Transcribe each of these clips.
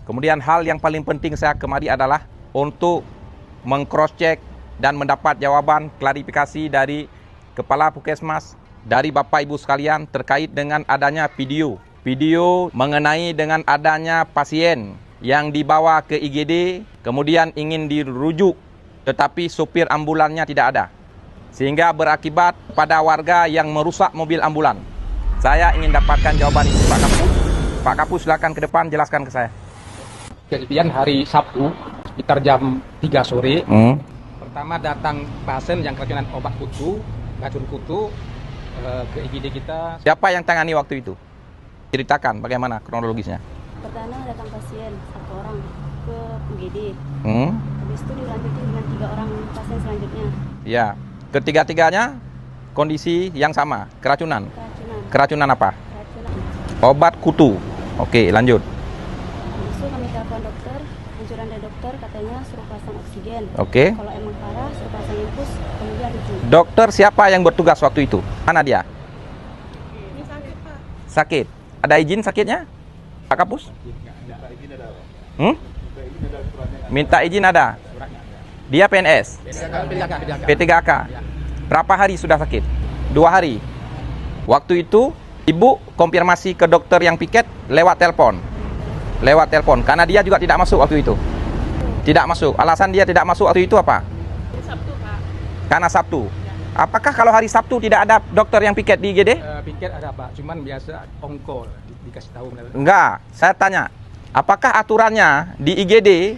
Kemudian hal yang paling penting saya kemari adalah untuk meng-cross-check dan mendapat jawaban klarifikasi dari Kepala Puskesmas, dari Bapak Ibu sekalian terkait dengan adanya video mengenai dengan adanya pasien yang dibawa ke IGD, kemudian ingin dirujuk, tetapi sopir ambulannya tidak ada. Sehingga berakibat pada warga yang merusak mobil ambulan. Saya ingin dapatkan jawaban itu, Pak Kapus. Pak Kapus, silakan ke depan, jelaskan ke saya. Kejadian hari Sabtu sekitar jam 3 sore. Pertama datang pasien yang keracunan obat kutu, racun kutu ke IGD kita. Siapa yang tangani waktu itu? Ceritakan bagaimana kronologisnya. Pertama datang pasien 1 orang ke UGD. Habis itu dilanjutin dengan 3 orang pasien selanjutnya. Ya, ketiga-tiganya kondisi yang sama, keracunan. Keracunan apa? Keracunan. Obat kutu. Oke, lanjut. Habis itu kami telepon dokter, anjuran dari dokter katanya suruh pasang oksigen. Oke. Kalau emang parah suruh pasang infus, kemudian rujuk. Dokter siapa yang bertugas waktu itu? Mana dia? Ini sakit, Pak. Sakit. Ada izin sakitnya? Pak Kapus? Minta izin ada. Dia PNS. P3K. Berapa hari sudah sakit? 2 hari. Waktu itu ibu konfirmasi ke dokter yang piket lewat telepon. Karena dia juga tidak masuk waktu itu. Tidak masuk. Alasan dia tidak masuk waktu itu apa? Sabtu, Pak. Karena Sabtu. Apakah kalau hari Sabtu tidak ada dokter yang piket di IGD? Piket ada Pak, cuman biasa on call dikasih tahu. Enggak, saya tanya. Apakah aturannya di IGD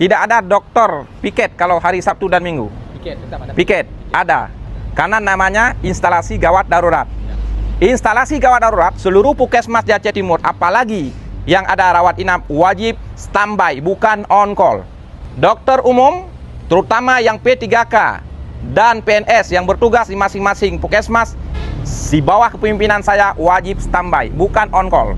tidak ada dokter piket kalau hari Sabtu dan Minggu? Piket tetap ada. Piket ada. Karena namanya instalasi gawat darurat. Instalasi gawat darurat seluruh Puskesmas di Aceh Timur, apalagi yang ada rawat inap, wajib standby, bukan on call. Dokter umum, terutama yang P3K dan PNS yang bertugas di masing-masing Puskesmas di bawah kepemimpinan saya wajib standby, bukan on call.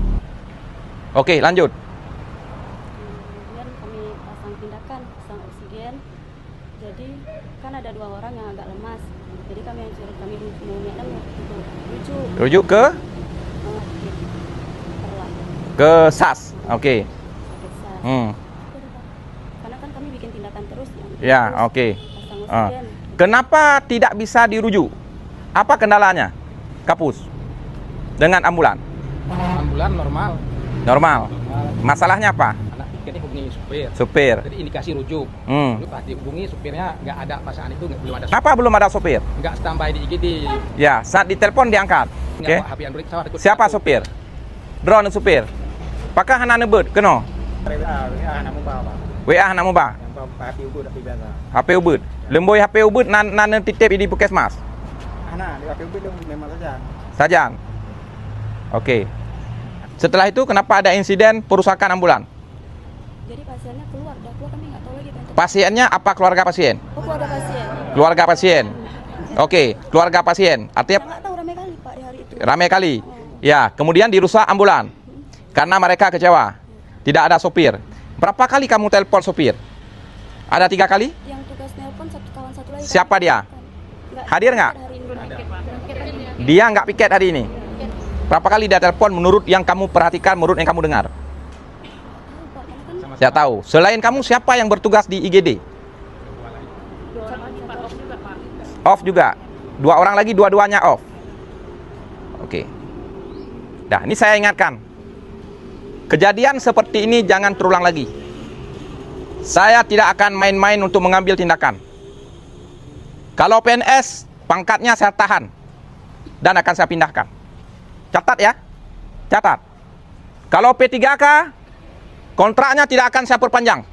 Oke, lanjut. Kemudian kami pasang tindakan, pasang oksigen. Jadi kan ada 2 orang yang agak lemas. Jadi kami anjurin kami untuk Rujuk ke SAS. Oke. Karena kan kami bikin tindakan terus Ya, oke. pasang oksigen. Kenapa tidak bisa dirujuk? Apa kendalanya? Kapus. Dengan ambulan. Ambulan normal. Normal. Masalahnya apa? Anak piketnya hubungi supir. Supir. Jadi indikasi rujuk. Pas dihubungi supirnya nggak ada pasangan itu, belum ada. Apa belum ada supir? Nggak standby di IGD. Ya, saat ditelepon diangkat. Oke. Siapa supir? Drone supir. Apakah anak nebut? Kena? WA anak mubah. HP ubud. Lemboi HP ubud nan titip di Puskesmas. HP ubud memang Sajang. Oke. Setelah itu kenapa ada insiden perusakan ambulan? Jadi pasiennya keluar kami nggak tahu lagi. Pasiennya apa keluarga pasien? Oh, keluarga pasien. Keluarga pasien. Oke, keluarga pasien. Artinya Nggak tahu ramai kali Pak di hari itu. ramai kali. Ya, kemudian dirusak ambulan. Karena mereka kecewa. Tidak ada sopir. Berapa kali kamu telepon sopir? Ada 3 kali? Yang tugas nelpon kawan satu lagi. Siapa dia? Hadir nggak? Dia nggak piket hari ini. Berapa kali dia telepon menurut yang kamu perhatikan, menurut yang kamu dengar? Saya tahu. Selain kamu, siapa yang bertugas di IGD? Off juga. 2 orang lagi, dua-duanya off. Oke. Nah, ini saya ingatkan. Kejadian seperti ini jangan terulang lagi. Saya tidak akan main-main untuk mengambil tindakan. Kalau PNS, pangkatnya saya tahan. Dan akan saya pindahkan. Catat ya. Catat. Kalau P3K, kontraknya tidak akan saya perpanjang.